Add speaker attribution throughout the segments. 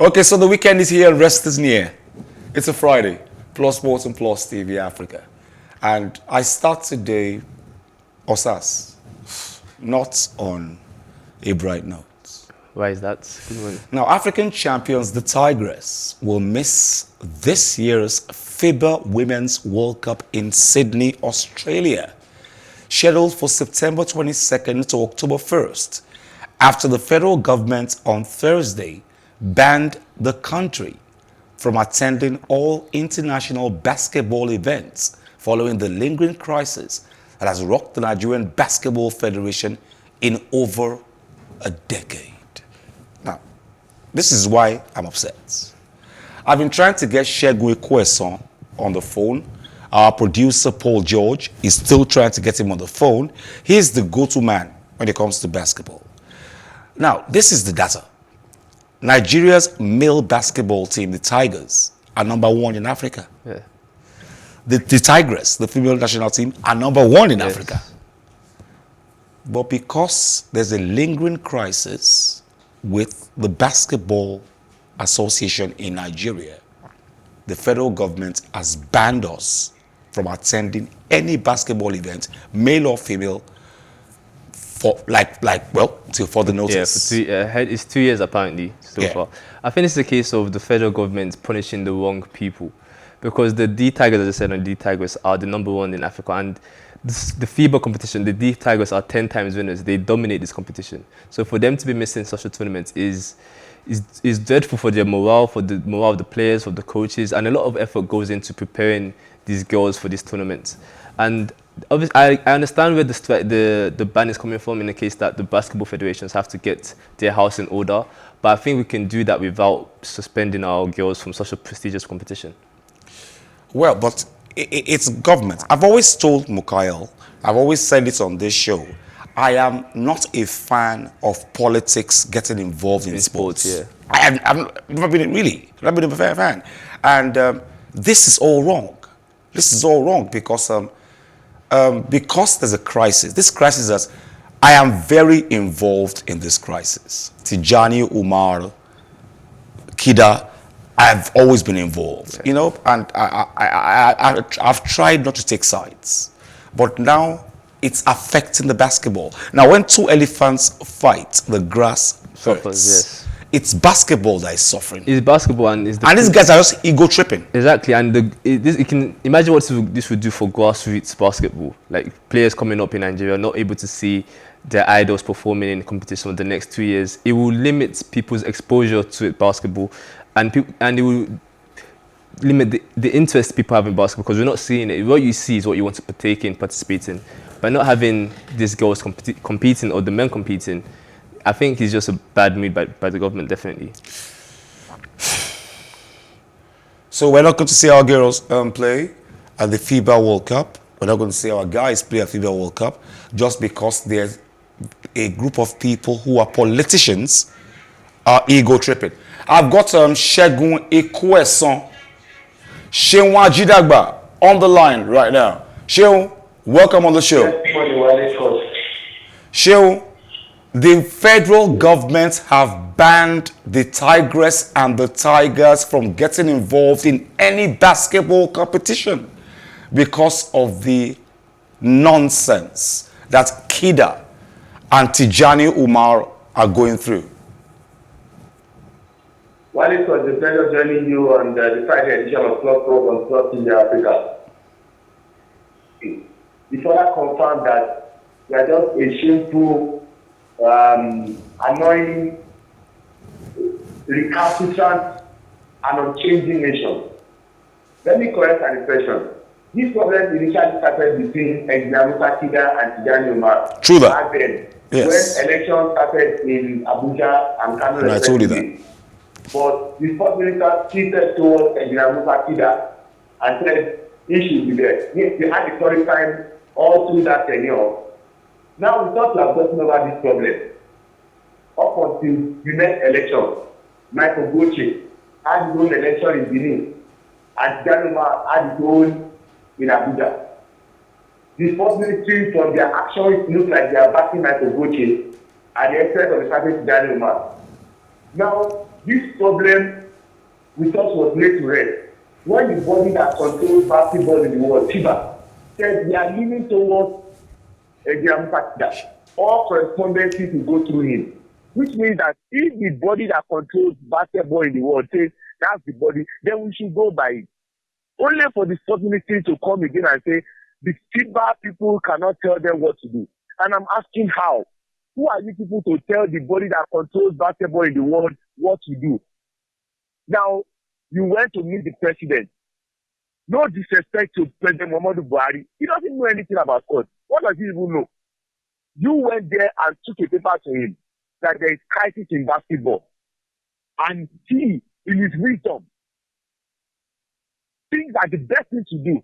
Speaker 1: Okay, so the weekend is here, rest is near. It's a Friday, Plus Sports and Plus TV Africa. And I start today, Osas, not on a bright note.
Speaker 2: Why is that? Good morning.
Speaker 1: Now, African champions, the Tigress, will miss this year's FIBA Women's World Cup in Sydney, Australia, scheduled for September 22nd to October 1st, after the federal government on Thursday banned the country from attending all international basketball events following the lingering crisis that has rocked the Nigerian Basketball Federation in over a decade. Now, this is why I'm upset. I've been trying to get Segun Ikweson on the phone. Our producer, Paul George, is still trying to get him on the phone. He's the go-to man when it comes to basketball. Now, this is the data. Nigeria's male basketball team, the Tigers, are #1 in Africa.
Speaker 2: Yeah.
Speaker 1: The Tigress, the female national team, are #1 in Africa. But because there's a lingering crisis with the Basketball Association in Nigeria, the federal government has banned us from attending any basketball event, male or female, for till further notice.
Speaker 2: Yeah, it's 2 years apparently so far. I think it's the case of the federal government punishing the wrong people, because the D Tigers, as I said, and D Tigers are the #1 in Africa, and the FIBA competition, the D Tigers are 10 times winners. They dominate this competition. So for them to be missing such a tournament is dreadful for their morale, for the morale of the players, for the coaches, and a lot of effort goes into preparing these girls for this tournament. And obviously, I understand where the ban is coming from in the case that the basketball federations have to get their house in order, but I think we can do that without suspending our girls from such a prestigious competition.
Speaker 1: Well, but it's government. I've always told Mukail, I've always said it on this show, I am not a fan of politics getting involved in sports.
Speaker 2: Yeah.
Speaker 1: I've never been a fan. And this is all wrong. This is all wrong because there's a crisis. This crisis is, I am very involved in this crisis. Tijani, Umar, Kida, I've always been involved, you know, and I've tried not to take sides. But now it's affecting the basketball. Now, when two elephants fight, the grass hurts.
Speaker 2: Yes.
Speaker 1: It's basketball that is suffering.
Speaker 2: It's basketball, and
Speaker 1: these guys are just ego tripping.
Speaker 2: Exactly, and you can imagine what this would do for grassroots basketball. Like players coming up in Nigeria not able to see their idols performing in competition for the next 2 years. It will limit people's exposure to basketball, and it will limit the interest people have in basketball, because we're not seeing it. What you see is what you want to participate in. By not having these girls competing, or the men competing, I think it's just a bad mood by the government, definitely.
Speaker 1: So we're not going to see our girls play at the FIBA World Cup. We're not going to see our guys play at FIBA World Cup just because there's a group of people who are politicians are ego tripping. I've got Segun Ikweson, Seun Ajidagba on the line right now. Seun, welcome on the show. Seun, the federal government have banned the Tigress and the Tigers from getting involved in any basketball competition because of the nonsense that Kida and Tijani Umar are going through.
Speaker 3: While it was a pleasure joining you on the Friday edition of Plus Sports on PlusTvAfrica, before I confirm that we are just a shameful, annoying, recalcitrant, and unchanging nation. Let me correct an expression. This problem initially started between Engineer Kida and Tijani Umar.
Speaker 1: True that. Yes.
Speaker 3: When elections started in Abuja and Kano,
Speaker 1: and I told you that.
Speaker 3: But the sports minister tilted towards Engineer Kida and said he should be there. They had a story time all through that tenure. Now we thought to have gotten over this problem. Up until the next election, Michael Goche had his own election in Benin, and Januma had his own in Abuja. The sports ministry, from their actions, looks like they are backing Michael Goche at the expense of the strategy Januma. Now, this problem we thought was laid to rest when the body that controls basketball in the world, FIBA, said we are leaning towards a Shapovalov. All correspondences will go through him, which means that if the body that controls basketball in the world says that's the body, then we should go by it. Only for the sport ministry to come again and say the FIBA people cannot tell them what to do. And I'm asking how? Who are you people to tell the body that controls basketball in the world what to do? Now, you went to meet the president. No disrespect to President Muhammadu Buhari. He doesn't know anything about sport. What does he even know? You went there and took a paper to him that there is crisis in basketball. And he, in his wisdom, thinks that the best thing to do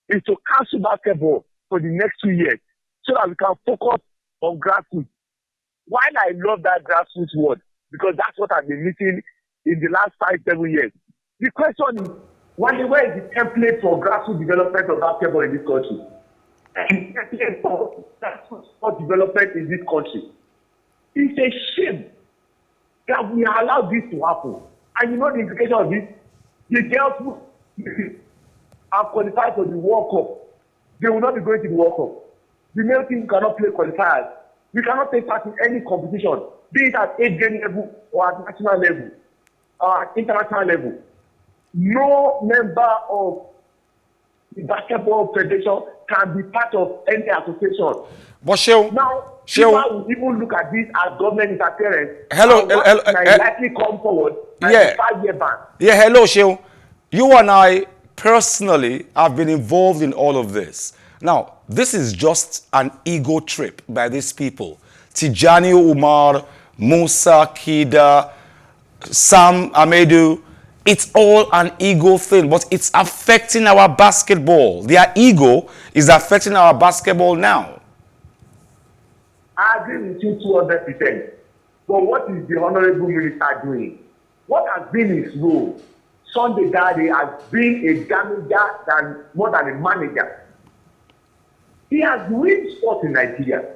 Speaker 3: is to cancel basketball for the next 2 years so that we can focus on grassroots. While I love that grassroots word, because that's what I've been missing in the last 5-7 years. The question is, where is the template for grassroots development of basketball in this country? And the template for grassroots development in this country. It's a shame that we allow this to happen. And you know the implication of this? The girls who are qualified for the World Cup, they will not be going to the World Cup. The male team cannot play qualifiers. We cannot take part in any competition, be it at age level or at national level or at international level. No member of the basketball federation can be part of any association.
Speaker 1: But Shehu,
Speaker 3: now,
Speaker 1: Shehu,
Speaker 3: people will even look at this as government interference.
Speaker 1: Hello,
Speaker 3: likely come forward and
Speaker 1: yeah,
Speaker 3: 5-year ban.
Speaker 1: Yeah, hello, Shehu. You and I personally have been involved in all of this. Now, this is just an ego trip by these people. Tijani Umar, Musa Kida, Sam Amedu. It's all an ego thing, but it's affecting our basketball. Their ego is affecting our basketball now.
Speaker 3: I agree with you 200%. But what is the Honorable Minister doing? What has been his role? Sunday Daddy has been a damager more than a manager. He has ruined sport in Nigeria.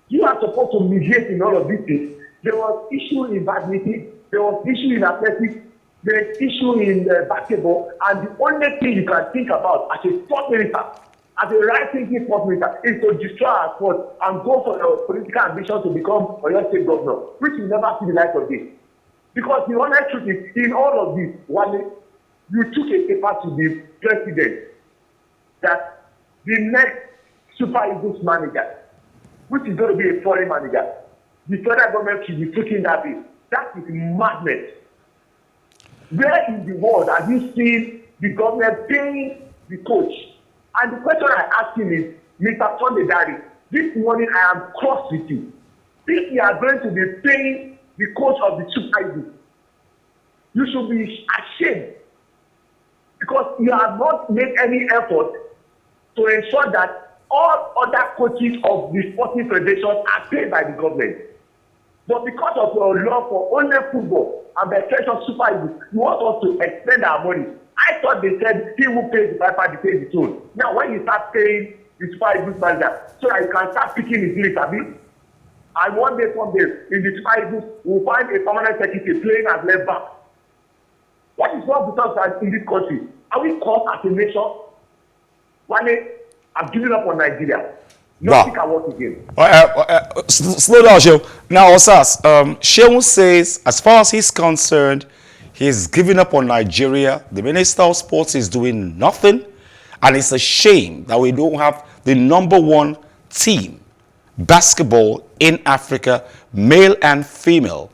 Speaker 3: You are supposed to mediate in all of these things. There was issue in badminton, there was issue in athletics, there is issue in basketball, and the only thing you can think about as a sport minister, as a right-thinking sport minister, is to destroy our sport and go for your political ambition to become Oyo State governor, which will never see the light of day. Because the honest truth is, in all of this, Wale, you took a paper to the president that the next Super Eagles manager, which is going to be a foreign manager, the federal government should be taking that bill. That is madness. Where in the world have you seen the government paying the coach? And the question I ask him is, Mr. Sunday Daddy, this morning I am cross with you. If you are going to be paying the coach of the Super Eagles, you should be ashamed because you have not made any effort to ensure that all other coaches of the sporting federations are paid by the government. But because of your love for only football and the extension of Super Eagles, you want us to expend our money. I thought they said he who pays the piper, they pay the toll. Now, when you start paying the Super Eagles manager, so that you can start picking his list, and one day, someday, in the Super Eagles, we'll find a permanent secretary playing as left back. What is wrong with us in this country? Are we caught as a nation? Wale, I'm giving up on Nigeria. Nothing can work again.
Speaker 1: Slow down, Shehu. Now, Osas, Shehu says, as far as he's concerned, he's giving up on Nigeria. The Minister of Sports is doing nothing. And it's a shame that we don't have the #1 team, basketball in Africa, male and female,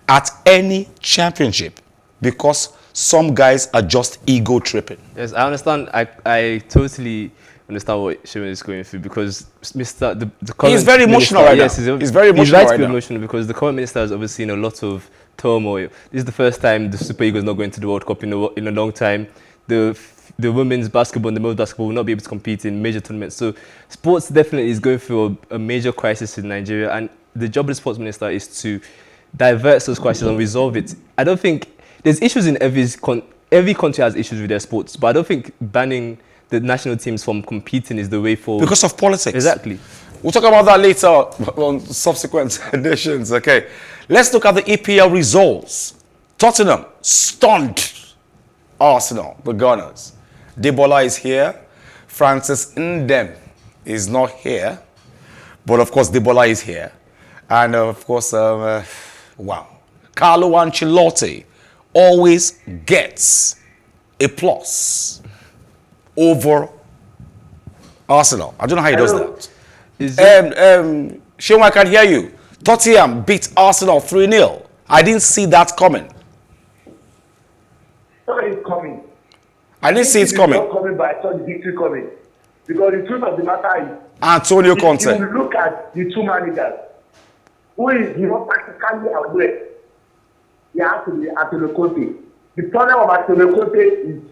Speaker 1: at any championship because some guys are just ego tripping.
Speaker 2: Yes, I understand. I totally understand what Shimon is going through because the current
Speaker 1: he's very emotional
Speaker 2: minister,
Speaker 1: right now.
Speaker 2: He's
Speaker 1: very emotional
Speaker 2: right
Speaker 1: right
Speaker 2: to be
Speaker 1: now.
Speaker 2: emotional because the current minister has obviously seen a lot of turmoil. This is the first time the Super Eagles not going to the World Cup in a long time. The women's basketball and the men's basketball will not be able to compete in major tournaments. So sports definitely is going through a major crisis in Nigeria, and the job of the sports minister is to divert those crises and resolve it. I don't think there's issues in every country has issues with their sports, but I don't think banning the national teams from competing is the way forward.
Speaker 1: Because of politics.
Speaker 2: Exactly.
Speaker 1: We'll talk about that later on subsequent editions. Okay. Let's look at the EPL results. Tottenham stunned Arsenal, the Gunners. Debola is here. Francis Ndem is not here. But of course, Debola is here. And of course, wow. Carlo Ancelotti always gets a plus over Arsenal. I don't know how he does that. Sean, I can hear you. Tottenham beat Arsenal 3-0. I didn't see that coming.
Speaker 3: It's coming.
Speaker 1: I didn't see it coming.
Speaker 3: It's not coming, but I saw the victory coming. Because the truth of the matter is,
Speaker 1: Antonio Conte.
Speaker 3: if you look at the two managers, who is practically aware, he has to be Antonio Conte. The problem of Antonio Conte is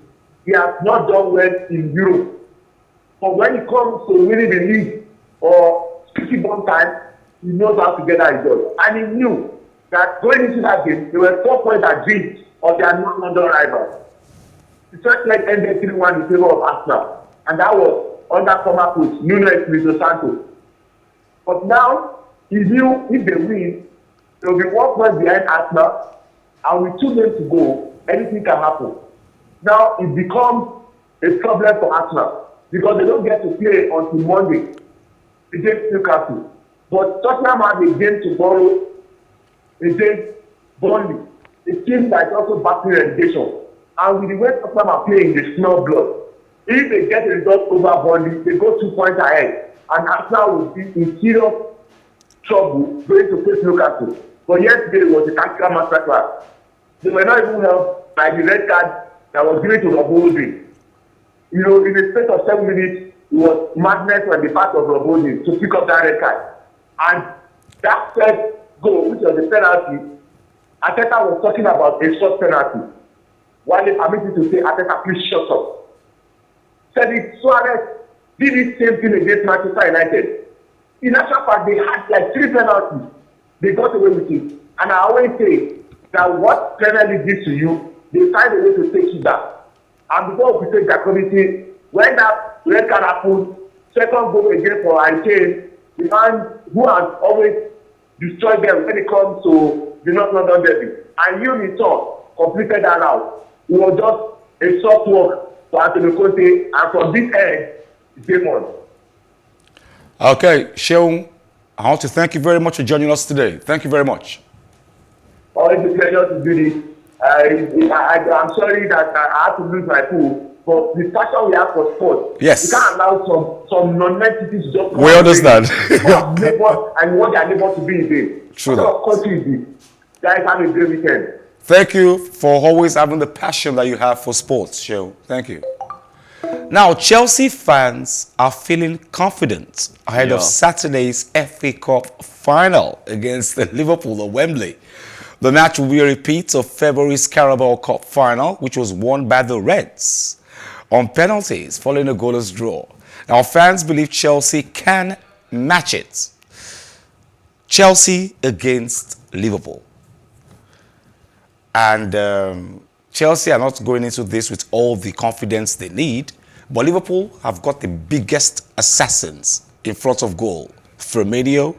Speaker 3: he has not done well in Europe. But when it comes to winning the league or speaking one time, he knows how to get that result. And he knew that going into that game, there were 4 points adrift of their non-London rivals. The first leg ended 3-1 in favor of Arsenal. And that was under former coach Nuno Espirito Santo. But now, he knew if they win, there will be 1 point behind Arsenal. And with 2 games to go, anything can happen. Now, it becomes a problem for Arsenal because they don't get to play until Monday against Newcastle. But Tottenham have a game tomorrow against Burnley. It seems like also battling relegation. And with the way Tottenham are playing, they smell blood. If they get a result over Burnley, they go 2 points ahead. And Arsenal will be in serious trouble going to face Newcastle. But yesterday was a tactical masterclass. They were not even helped by the red card that was given to Rob Holding. You know, in the space of 7 minutes, it was madness on the part of Rob Holding to pick up that red card. And that first goal, which was a penalty, Arteta was talking about a short penalty. While they permitted to say, Arteta, please shut up. Said it, Suarez did the same thing against Manchester United. In actual fact, they had like 3 penalties. They got away with it. And I always say that what penalty gives to you, they find a way to take it back. And before we take that committee, when that red card happened, second goal again for Hurricane, the man who has always destroyed them when it comes to the North London derby. And you, in turn, completed that out. It was just a soft work for Antonio Conte, and from this end, it's game on.
Speaker 1: Okay, Sheung, I want to thank you very much for joining us today. Thank you very much.
Speaker 3: Always a pleasure to do this. I'm sorry that I had to lose my pool, but the passion we have for sports,
Speaker 1: yes,
Speaker 3: we can't allow some non-entities to just
Speaker 1: we understand.
Speaker 3: And want their neighbor to be in vain.
Speaker 1: True.
Speaker 3: What of country is this? Guys, have a great weekend.
Speaker 1: Thank you for always having the passion that you have for sports, Sheung. Thank you. Now, Chelsea fans are feeling confident ahead of Saturday's FA Cup final against Liverpool at Wembley. The match will be a repeat of February's Carabao Cup final, which was won by the Reds on penalties following a goalless draw. Now, fans believe Chelsea can match it. Chelsea against Liverpool. And Chelsea are not going into this with all the confidence they need, but Liverpool have got the biggest assassins in front of goal. Firmino,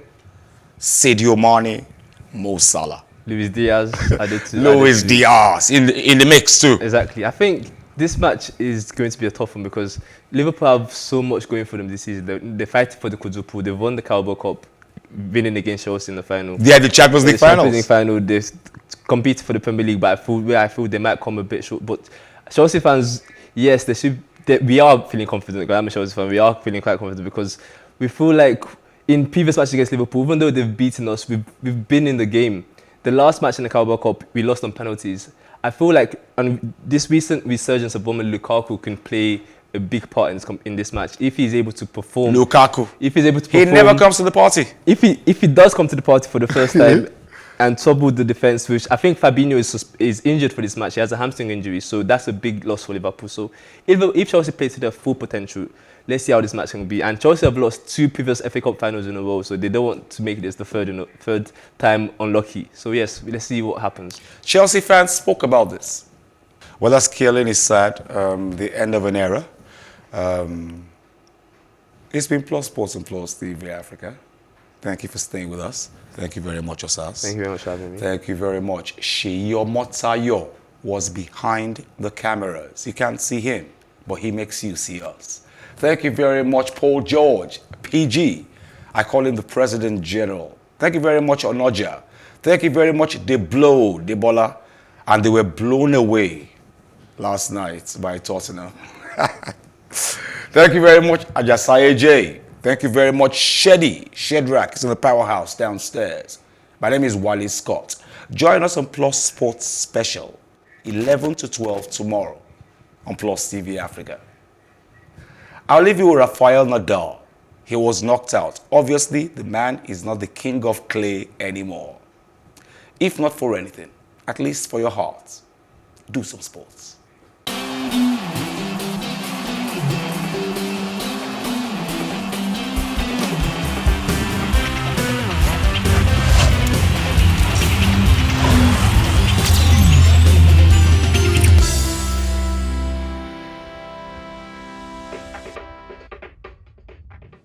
Speaker 1: Sadio Mane, Mo Salah.
Speaker 2: Luis Diaz added to
Speaker 1: Luis Diaz in the mix too.
Speaker 2: Exactly. I think this match is going to be a tough one because Liverpool have so much going for them this season. They fight for the quadruple. They've won the Carabao Cup, winning against Chelsea in the final.
Speaker 1: They are the Champions League finals.
Speaker 2: Champions League final. They compete for the Premier League, but I feel they might come a bit short. But Chelsea fans, yes, we are feeling confident. I'm a Chelsea fan. We are feeling quite confident because we feel like in previous matches against Liverpool, even though they've beaten us, we've been in the game. The last match in the Carabao Cup, we lost on penalties. I feel like this recent resurgence of Romelu Lukaku can play a big part in this match if he's able to perform. He
Speaker 1: never comes to the party.
Speaker 2: If he does come to the party for the first time and trouble the defense, which I think Fabinho is injured for this match. He has a hamstring injury, so that's a big loss for Liverpool. So if Chelsea plays to their full potential, let's see how this match can be. And Chelsea have lost 2 previous FA Cup finals in a row, so they don't want to make this the third time unlucky. So yes, let's see what happens.
Speaker 1: Chelsea fans spoke about this. Well, that's killing is sad. The end of an era. It's been Plus Sports and PlusTvAfrica. Thank you for staying with us. Thank you very much, Osas.
Speaker 2: Thank you very much for having me.
Speaker 1: Thank you very much. Sheyo Motayo was behind the cameras. You can't see him, but he makes you see us. Thank you very much, Paul George, PG. I call him the President General. Thank you very much, Onoja. Thank you very much, Debola. And they were blown away last night by Tottenham. Thank you very much, Ajasaye J. Thank you very much, Shedrack is in the powerhouse downstairs. My name is Wally Scott. Join us on Plus Sports Special, 11 to 12 tomorrow on Plus TV Africa. I'll leave you with Rafael Nadal. He was knocked out. Obviously, the man is not the king of clay anymore. If not for anything, at least for your heart, do some sports.